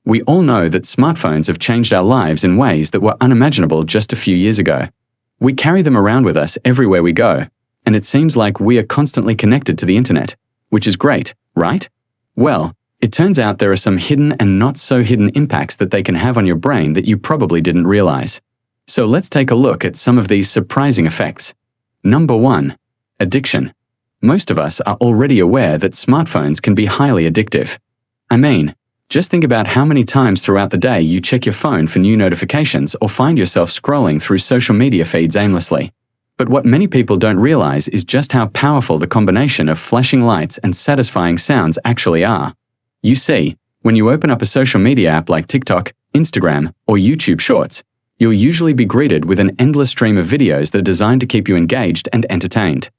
We all know that smartphones have changed our lives in ways that were unimaginable just a few years ago. We carry them around with us everywhere we go, and it seems like we are constantly connected to the internet, which is great, right? Well, it turns out there are some hidden and not so hidden impacts that they can have on your brain that you probably didn't realize. So let's take a look at some of these surprising effects. Number 1. Addiction. Most of us are already aware that smartphones can be highly addictive. I mean, just think about how many times throughout the day you check your phone for new notifications or find yourself scrolling through social media feeds aimlessly. But what many people don't realize is just how powerful the combination of flashing lights and satisfying sounds actually are. You see, when you open up a social media app like TikTok, Instagram, or YouTube Shorts, you'll usually be greeted with an endless stream of videos that are designed to keep you engaged and entertained.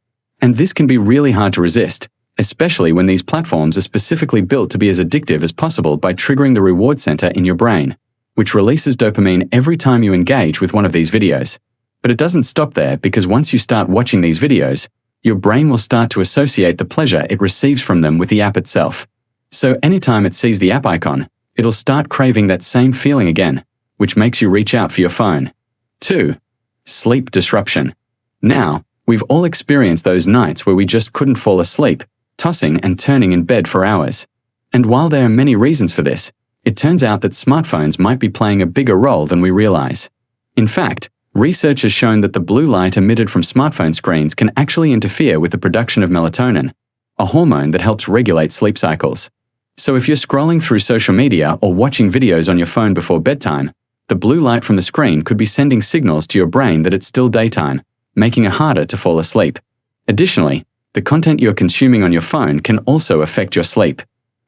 And this can be really hard to resist, especially when these platforms are specifically built to be as addictive as possible by triggering the reward center in your brain, which releases dopamine every time you engage with one of these videos. But it doesn't stop there, because once you start watching these videos, your brain will start to associate the pleasure it receives from them with the app itself. So anytime it sees the app icon, it'll start craving that same feeling again, which makes you reach out for your phone. 2. Sleep disruption. Now, we've all experienced those nights where we just couldn't fall asleep, tossing and turning in bed for hours. And while there are many reasons for this, it turns out that smartphones might be playing a bigger role than we realize. In fact, research has shown that the blue light emitted from smartphone screens can actually interfere with the production of melatonin, a hormone that helps regulate sleep cycles. So if you're scrolling through social media or watching videos on your phone before bedtime, the blue light from the screen could be sending signals to your brain that it's still daytime, making it harder to fall asleep. Additionally, the content you're consuming on your phone can also affect your sleep.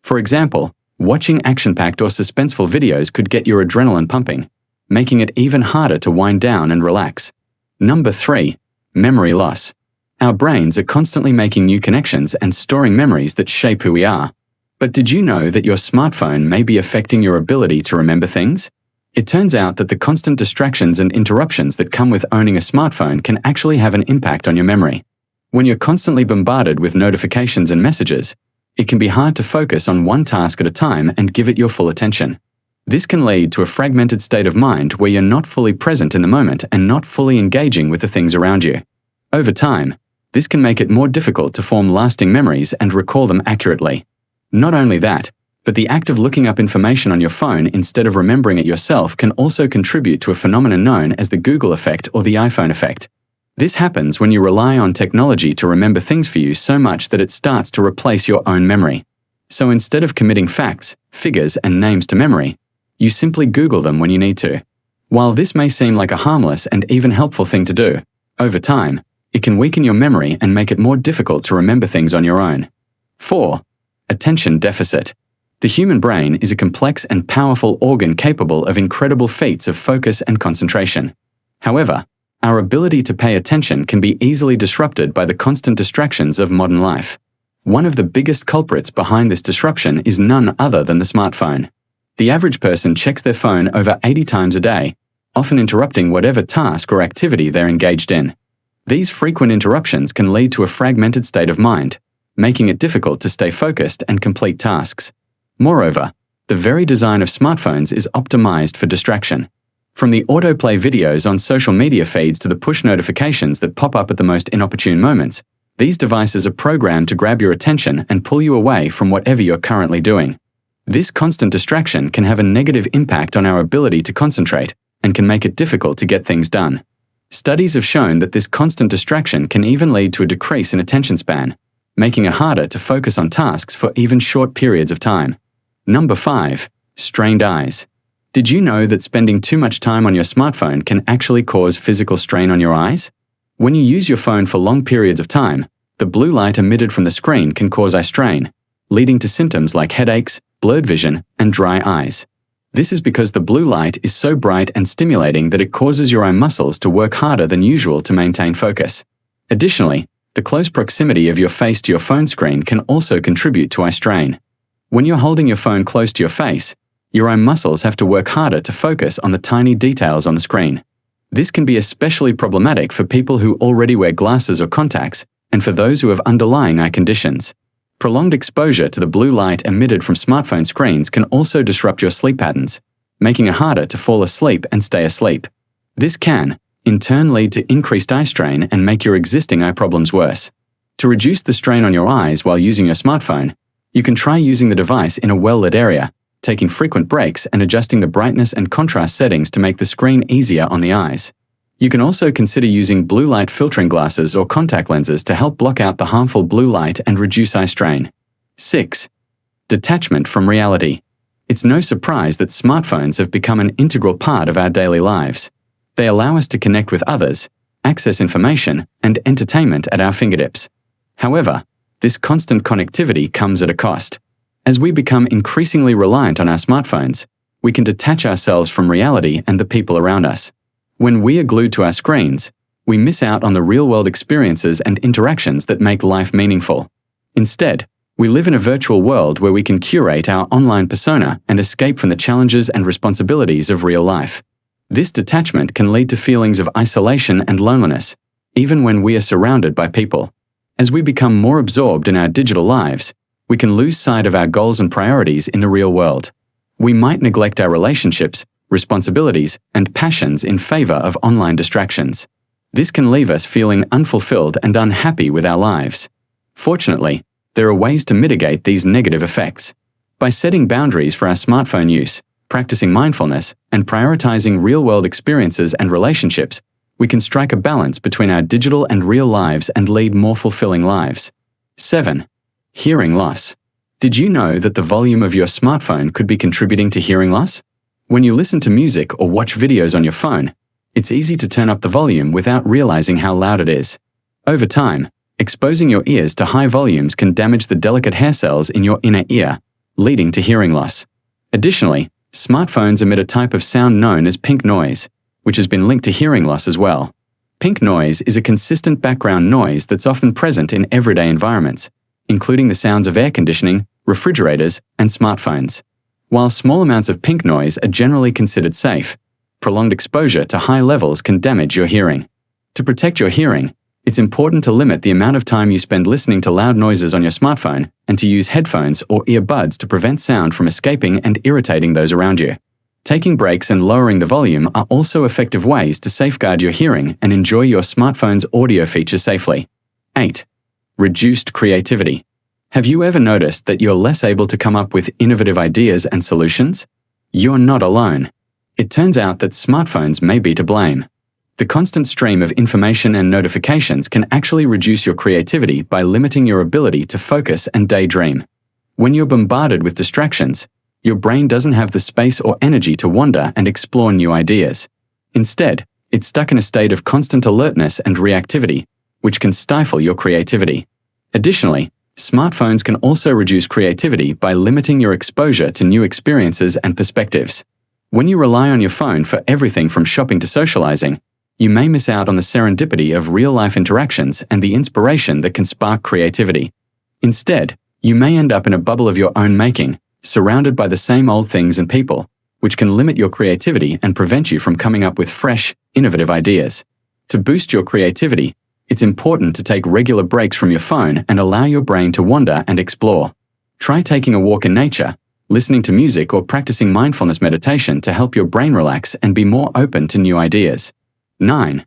For example, watching action-packed or suspenseful videos could get your adrenaline pumping, making it even harder to wind down and relax. Number 3. Memory loss. Our brains are constantly making new connections and storing memories that shape who we are. But did you know that your smartphone may be affecting your ability to remember things? It turns out that the constant distractions and interruptions that come with owning a smartphone can actually have an impact on your memory. When you're constantly bombarded with notifications and messages, it can be hard to focus on one task at a time and give it your full attention. This can lead to a fragmented state of mind where you're not fully present in the moment and not fully engaging with the things around you. Over time, this can make it more difficult to form lasting memories and recall them accurately. Not only that, but the act of looking up information on your phone instead of remembering it yourself can also contribute to a phenomenon known as the Google effect or the iPhone effect. This happens when you rely on technology to remember things for you so much that it starts to replace your own memory. So instead of committing facts, figures, and names to memory, you simply Google them when you need to. While this may seem like a harmless and even helpful thing to do, over time, it can weaken your memory and make it more difficult to remember things on your own. 4. Attention deficit. The human brain is a complex and powerful organ capable of incredible feats of focus and concentration. However, our ability to pay attention can be easily disrupted by the constant distractions of modern life. One of the biggest culprits behind this disruption is none other than the smartphone. The average person checks their phone over 80 times a day, often interrupting whatever task or activity they're engaged in. These frequent interruptions can lead to a fragmented state of mind, making it difficult to stay focused and complete tasks. Moreover, the very design of smartphones is optimized for distraction. From the autoplay videos on social media feeds to the push notifications that pop up at the most inopportune moments, these devices are programmed to grab your attention and pull you away from whatever you're currently doing. This constant distraction can have a negative impact on our ability to concentrate and can make it difficult to get things done. Studies have shown that this constant distraction can even lead to a decrease in attention span, making it harder to focus on tasks for even short periods of time. Number 5. Strained eyes. Did you know that spending too much time on your smartphone can actually cause physical strain on your eyes? When you use your phone for long periods of time, the blue light emitted from the screen can cause eye strain, leading to symptoms like headaches, blurred vision, and dry eyes. This is because the blue light is so bright and stimulating that it causes your eye muscles to work harder than usual to maintain focus. Additionally, the close proximity of your face to your phone screen can also contribute to eye strain. When you're holding your phone close to your face, your eye muscles have to work harder to focus on the tiny details on the screen. This can be especially problematic for people who already wear glasses or contacts, and for those who have underlying eye conditions. Prolonged exposure to the blue light emitted from smartphone screens can also disrupt your sleep patterns, making it harder to fall asleep and stay asleep. This can, in turn, lead to increased eye strain and make your existing eye problems worse. To reduce the strain on your eyes while using your smartphone, you can try using the device in a well-lit area, taking frequent breaks and adjusting the brightness and contrast settings to make the screen easier on the eyes. You can also consider using blue light filtering glasses or contact lenses to help block out the harmful blue light and reduce eye strain. 6. Detachment from reality. It's no surprise that smartphones have become an integral part of our daily lives. They allow us to connect with others, access information, and entertainment at our fingertips. However, this constant connectivity comes at a cost. As we become increasingly reliant on our smartphones, we can detach ourselves from reality and the people around us. When we are glued to our screens, we miss out on the real-world experiences and interactions that make life meaningful. Instead, we live in a virtual world where we can curate our online persona and escape from the challenges and responsibilities of real life. This detachment can lead to feelings of isolation and loneliness, even when we are surrounded by people. As we become more absorbed in our digital lives, we can lose sight of our goals and priorities in the real world. We might neglect our relationships, responsibilities, and passions in favor of online distractions. This can leave us feeling unfulfilled and unhappy with our lives. Fortunately, there are ways to mitigate these negative effects. By setting boundaries for our smartphone use, practicing mindfulness, and prioritizing real-world experiences and relationships, we can strike a balance between our digital and real lives and lead more fulfilling lives. 7. Hearing loss. Did you know that the volume of your smartphone could be contributing to hearing loss? When you listen to music or watch videos on your phone, it's easy to turn up the volume without realizing how loud it is. Over time, exposing your ears to high volumes can damage the delicate hair cells in your inner ear, leading to hearing loss. Additionally, smartphones emit a type of sound known as pink noise, which has been linked to hearing loss as well. Pink noise is a consistent background noise that's often present in everyday environments, including the sounds of air conditioning, refrigerators, and smartphones. While small amounts of pink noise are generally considered safe, prolonged exposure to high levels can damage your hearing. To protect your hearing, it's important to limit the amount of time you spend listening to loud noises on your smartphone and to use headphones or earbuds to prevent sound from escaping and irritating those around you. Taking breaks and lowering the volume are also effective ways to safeguard your hearing and enjoy your smartphone's audio features safely. 8. Reduced creativity. Have you ever noticed that you're less able to come up with innovative ideas and solutions? You're not alone. It turns out that smartphones may be to blame. The constant stream of information and notifications can actually reduce your creativity by limiting your ability to focus and daydream. When you're bombarded with distractions, your brain doesn't have the space or energy to wander and explore new ideas. Instead, it's stuck in a state of constant alertness and reactivity, which can stifle your creativity. Additionally, smartphones can also reduce creativity by limiting your exposure to new experiences and perspectives. When you rely on your phone for everything from shopping to socializing, you may miss out on the serendipity of real-life interactions and the inspiration that can spark creativity. Instead, you may end up in a bubble of your own making, surrounded by the same old things and people, which can limit your creativity and prevent you from coming up with fresh, innovative ideas. To boost your creativity, it's important to take regular breaks from your phone and allow your brain to wander and explore. Try taking a walk in nature, listening to music, or practicing mindfulness meditation to help your brain relax and be more open to new ideas. 9.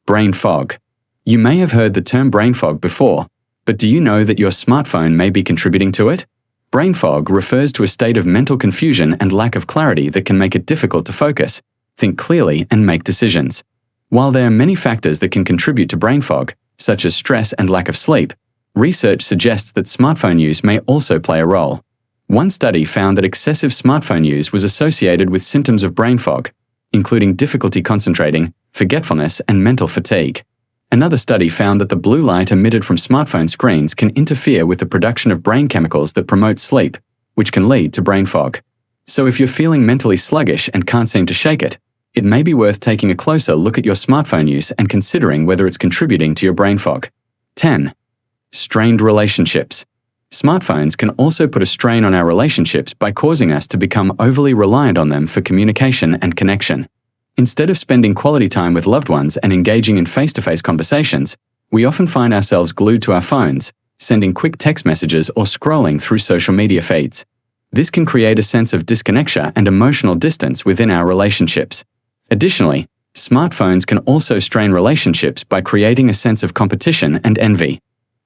Brain fog. You may have heard the term brain fog before, but do you know that your smartphone may be contributing to it? Brain fog refers to a state of mental confusion and lack of clarity that can make it difficult to focus, think clearly, and make decisions. While there are many factors that can contribute to brain fog, such as stress and lack of sleep, research suggests that smartphone use may also play a role. One study found that excessive smartphone use was associated with symptoms of brain fog, including difficulty concentrating, forgetfulness, and mental fatigue. Another study found that the blue light emitted from smartphone screens can interfere with the production of brain chemicals that promote sleep, which can lead to brain fog. So if you're feeling mentally sluggish and can't seem to shake it, it may be worth taking a closer look at your smartphone use and considering whether it's contributing to your brain fog. 10. Strained relationships. Smartphones can also put a strain on our relationships by causing us to become overly reliant on them for communication and connection. Instead of spending quality time with loved ones and engaging in face-to-face conversations, we often find ourselves glued to our phones, sending quick text messages or scrolling through social media feeds. This can create a sense of disconnection and emotional distance within our relationships. Additionally, smartphones can also strain relationships by creating a sense of competition and envy.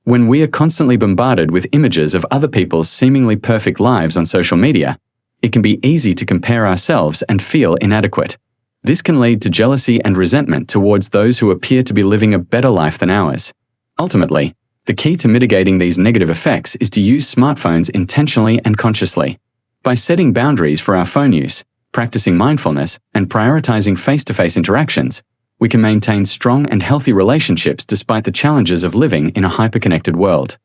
When we are constantly bombarded with images of other people's seemingly perfect lives on social media, it can be easy to compare ourselves and feel inadequate. This can lead to jealousy and resentment towards those who appear to be living a better life than ours. Ultimately, the key to mitigating these negative effects is to use smartphones intentionally and consciously. By setting boundaries for our phone use, practicing mindfulness, and prioritizing face-to-face interactions, we can maintain strong and healthy relationships despite the challenges of living in a hyper-connected world.